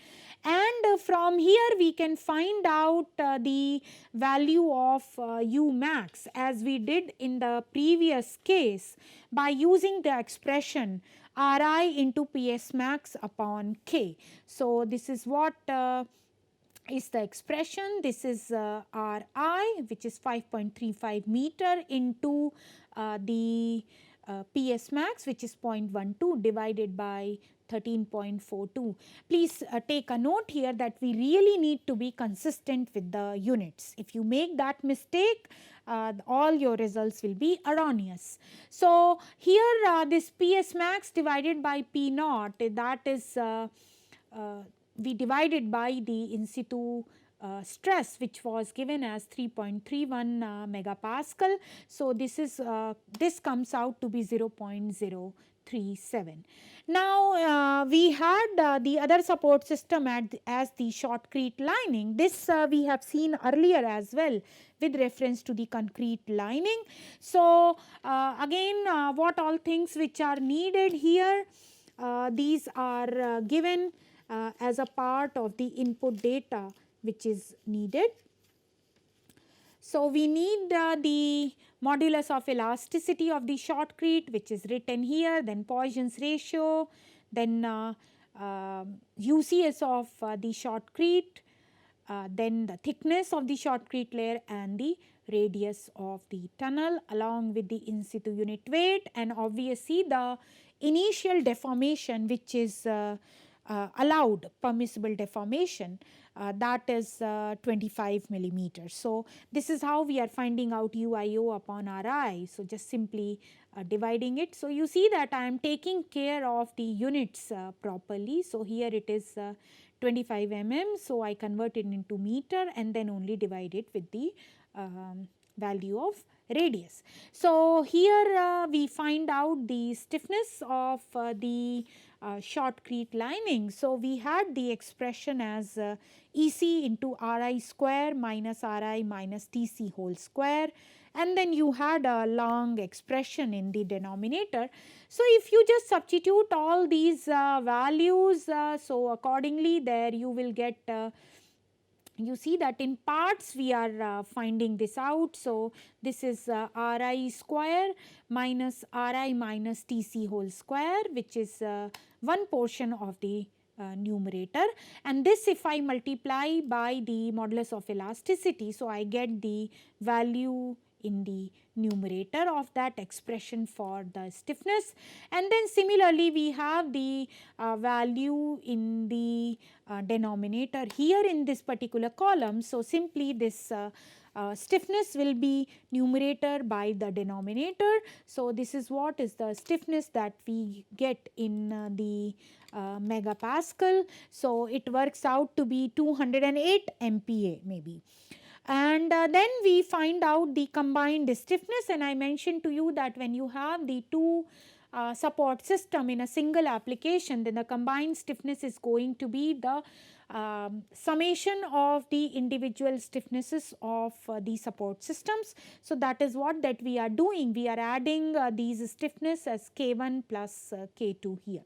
And from here we can find out the value of U max, as we did in the previous case, by using the expression Ri into Ps max upon K. So this is what is the expression. This is Ri, which is 5.35 meter, into the Ps max, which is 0.12, divided by 13.42. Please take a note here that we really need to be consistent with the units. If you make that mistake, all your results will be erroneous. So here this Ps max divided by P naught, that is we divided by the in situ stress, which was given as 3.31 megapascal. So this is this comes out to be 0.037. Now we had the other support system as the shortcrete lining. This we have seen earlier as well with reference to the concrete lining. So again, what all things which are needed here, these are given as a part of the input data which is needed. So we need the modulus of elasticity of the shortcrete, which is written here, then Poisson's ratio, then UCS of the shortcrete, then the thickness of the shortcrete layer and the radius of the tunnel, along with the in situ unit weight, and obviously the initial deformation which is allowed, permissible deformation, that is 25 millimeters. So this is how we are finding out UIO upon Ri. So just simply dividing it. So you see that I am taking care of the units properly. So here it is 25 mm. So I convert it into meter and then only divide it with the value of radius. So here we find out the stiffness of the shortcrete lining. So we had the expression as EC into Ri square minus Ri minus TC whole square, and then you had a long expression in the denominator. So if you just substitute all these values, so accordingly there you will get you see that in parts we are finding this out. So this is Ri square minus Ri minus Tc whole square, which is one portion of the numerator, and this if I multiply by the modulus of elasticity, so I get the value in the numerator of that expression for the stiffness, and then similarly we have the value in the denominator here in this particular column. So simply this stiffness will be numerator by the denominator. So this is what is the stiffness that we get in the megapascal. So it works out to be 208 MPa maybe. And then we find out the combined stiffness, and I mentioned to you that when you have the two support system in a single application, then the combined stiffness is going to be the summation of the individual stiffnesses of the support systems. So that is what that we are doing. We are adding these stiffness as K1 plus K2 here.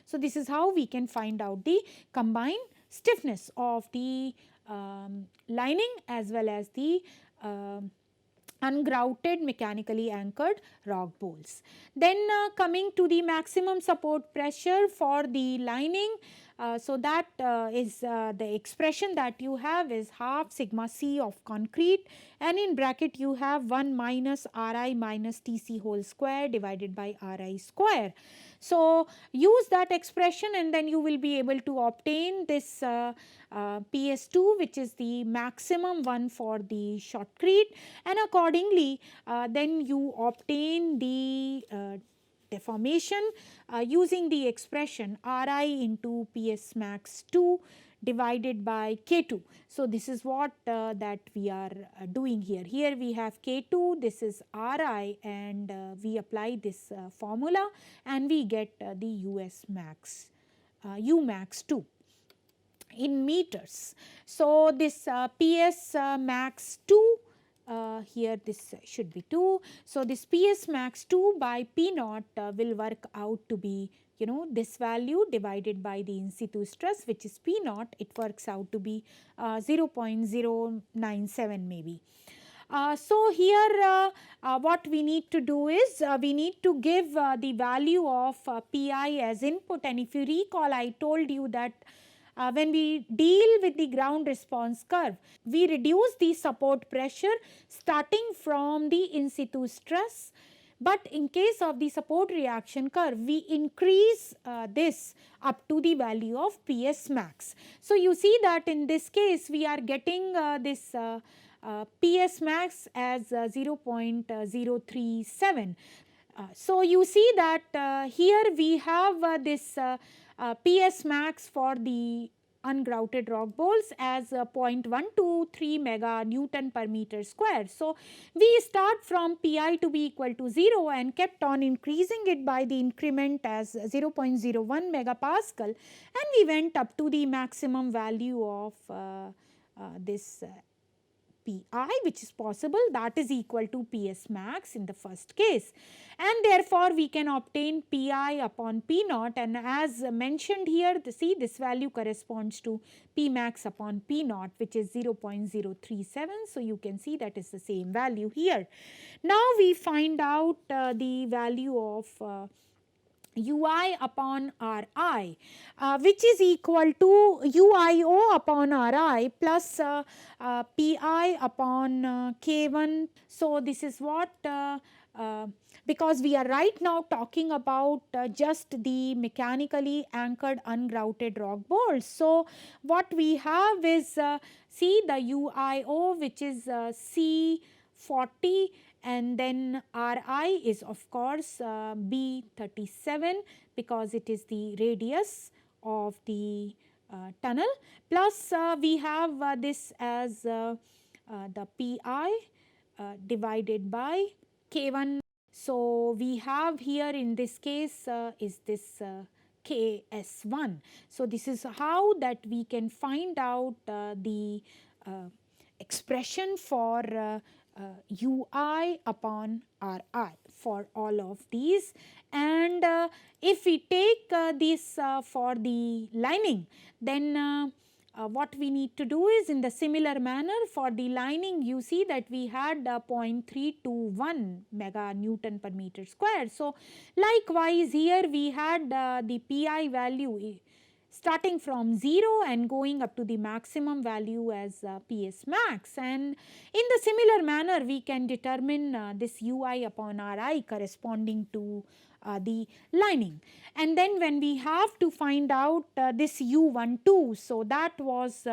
So this is how we can find out the combined stiffness of the lining as well as the ungrouted mechanically anchored rock bolts. Then coming to the maximum support pressure for the lining, So that is the expression that you have is half sigma c of concrete, and in bracket you have 1 minus Ri minus Tc whole square divided by Ri square. So use that expression and then you will be able to obtain this PS2, which is the maximum one for the shotcrete, and accordingly then you obtain the deformation using the expression Ri into PS max 2 divided by K2. So this is what that we are doing here. Here we have K2, this is Ri, and we apply this formula and we get the US max, U max 2 in meters. So this PS max 2, here this should be 2. So this PS max 2 by P naught will work out to be, you know, this value divided by the in situ stress, which is P naught. It works out to be 0.097 maybe. So here what we need to do is we need to give the value of Pi as input, and if you recall, I told you that when we deal with the ground response curve, we reduce the support pressure starting from the in situ stress, but in case of the support reaction curve, we increase this up to the value of PS max. So you see that in this case we are getting this PS max as 0.037. So you see that here we have this PS max for the ungrouted rock bolts as 0.123 mega Newton per meter square. So we start from Pi to be equal to 0 and kept on increasing it by the increment as 0.01 megapascal, and we went up to the maximum value of this Pi, which is possible, that is equal to PS max in the first case, and therefore we can obtain Pi upon P naught, and as mentioned here, see, this value corresponds to P max upon P naught, which is 0.037. So you can see that is the same value here. Now we find out the value of Ui upon Ri, which is equal to Uio upon Ri plus Pi upon K1. So this is what, because we are right now talking about just the mechanically anchored ungrouted rock bolts. So what we have is, see, the Uio, which is C40, and then Ri is of course B37 because it is the radius of the tunnel, plus we have this as the Pi divided by K1. So we have here in this case is this KS1. So this is how that we can find out the expression for Ui upon Ri for all of these. And if we take this for the lining, then what we need to do is, in the similar manner for the lining, you see that we had 0.321 mega Newton per meter square. So likewise here we had the Pi value starting from 0 and going up to the maximum value as PS max, and in the similar manner we can determine this Ui upon Ri corresponding to the lining. And then when we have to find out this U12, so that was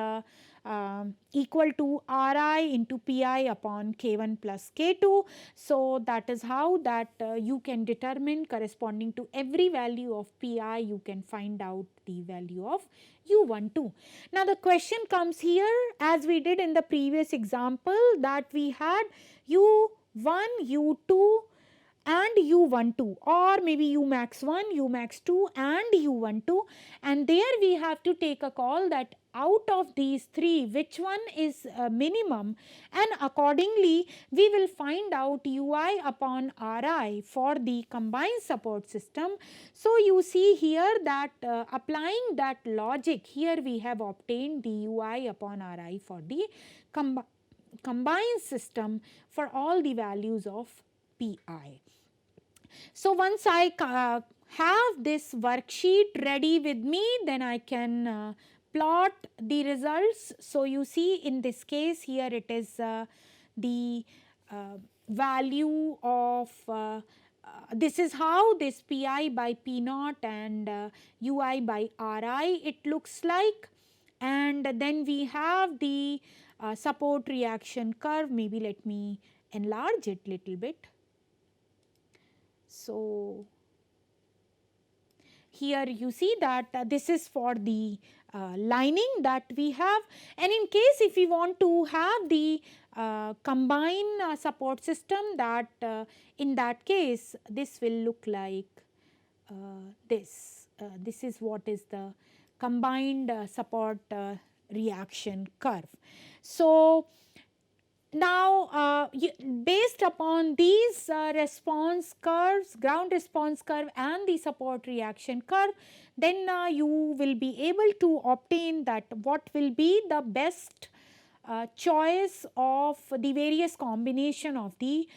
equal to Ri into Pi upon K1 plus K2. So that is how that you can determine corresponding to every value of Pi, you can find out the value of U12. Now the question comes here, as we did in the previous example, that we had U1, U2 and U12, or maybe U max 1, U max 2 and U12, and there we have to take a call that out of these three which one is minimum, and accordingly we will find out Ui upon Ri for the combined support system. So you see here that applying that logic, here we have obtained the Ui upon Ri for the combined system for all the values of Pi. So once I have this worksheet ready with me, then I can plot the results. So you see in this case here it is the value of this is how this Pi by P naught and Ui by Ri it looks like. And then we have the support reaction curve. Maybe let me enlarge it little bit. So here you see that this is for the lining that we have, and in case if we want to have the combined support system, that in that case this will look like this. This is what is the combined support reaction curve. So now, based upon these response curves, ground response curve and the support reaction curve, then you will be able to obtain that what will be the best choice of the various combination of the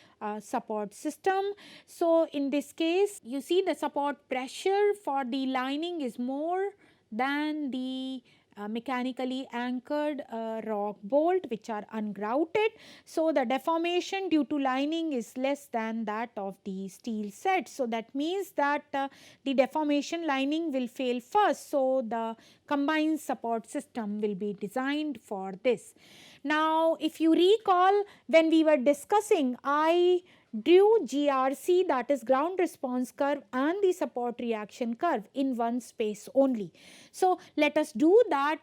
support system. So in this case, you see the support pressure for the lining is more than the mechanically anchored rock bolt which are ungrouted. So the deformation due to lining is less than that of the steel set. So that means that the deformation lining will fail first. So the combined support system will be designed for this. Now if you recall, when we were discussing, I drew GRC, that is ground response curve, and the support reaction curve in one space only. So let us do that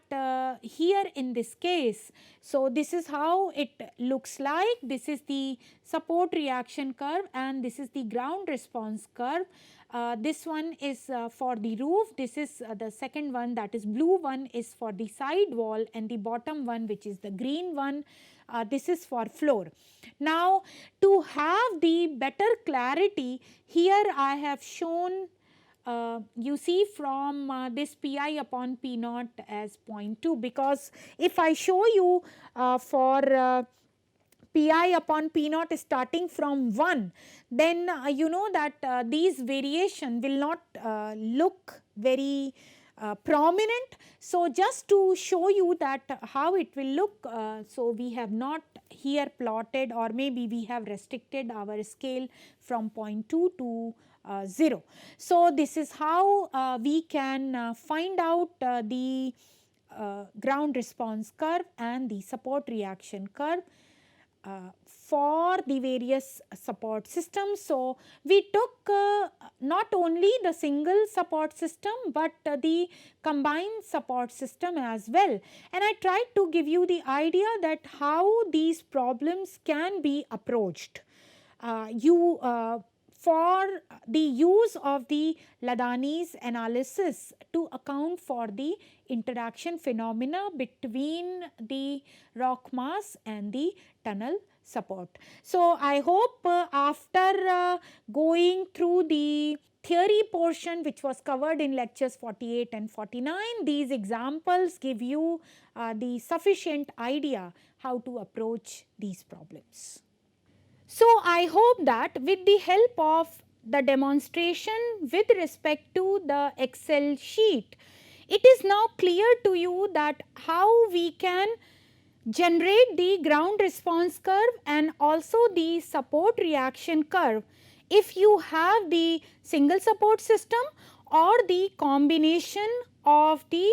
here in this case. So this is how it looks like. This is the support reaction curve and this is the ground response curve. This one is for the roof. This is the second one, that is blue one, is for the side wall, and the bottom one, which is the green one, this is for floor. Now to have the better clarity, here I have shown you see from this Pi upon P naught as 0.2, because if I show you for Pi upon P naught is starting from 1, then you know that these variation will not look very prominent. So just to show you that how it will look, so we have not here plotted, or maybe we have restricted our scale from 0.2 to 0. So this is how we can find out the ground response curve and the support reaction curve for the various support systems. So we took not only the single support system but the combined support system as well, and I tried to give you the idea that how these problems can be approached. For the use of the Ladanyi's analysis to account for the interaction phenomena between the rock mass and the tunnel support. So I hope after going through the theory portion which was covered in lectures 48 and 49, these examples give you the sufficient idea how to approach these problems. So I hope that with the help of the demonstration with respect to the Excel sheet, it is now clear to you that how we can generate the ground response curve and also the support reaction curve if you have the single support system or the combination of the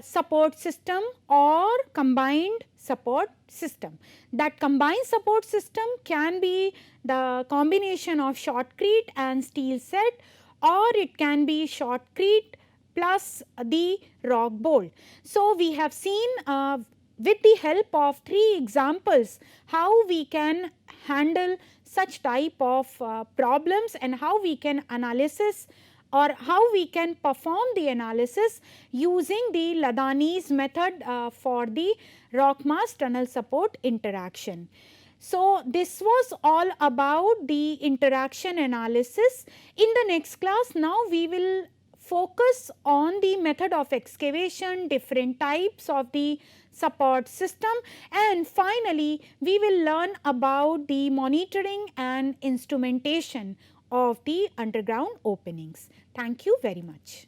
support system or combined support system. That combined support system can be the combination of shortcrete and steel set, or it can be shortcrete plus the rock bolt. So we have seen with the help of 3 examples how we can handle such type of problems and how we can analysis or how we can perform the analysis using the Ladanyi's method for the rock mass tunnel support interaction. So this was all about the interaction analysis. In the next class, now we will focus on the method of excavation, different types of the support system, and finally we will learn about the monitoring and instrumentation of the underground openings. Thank you very much.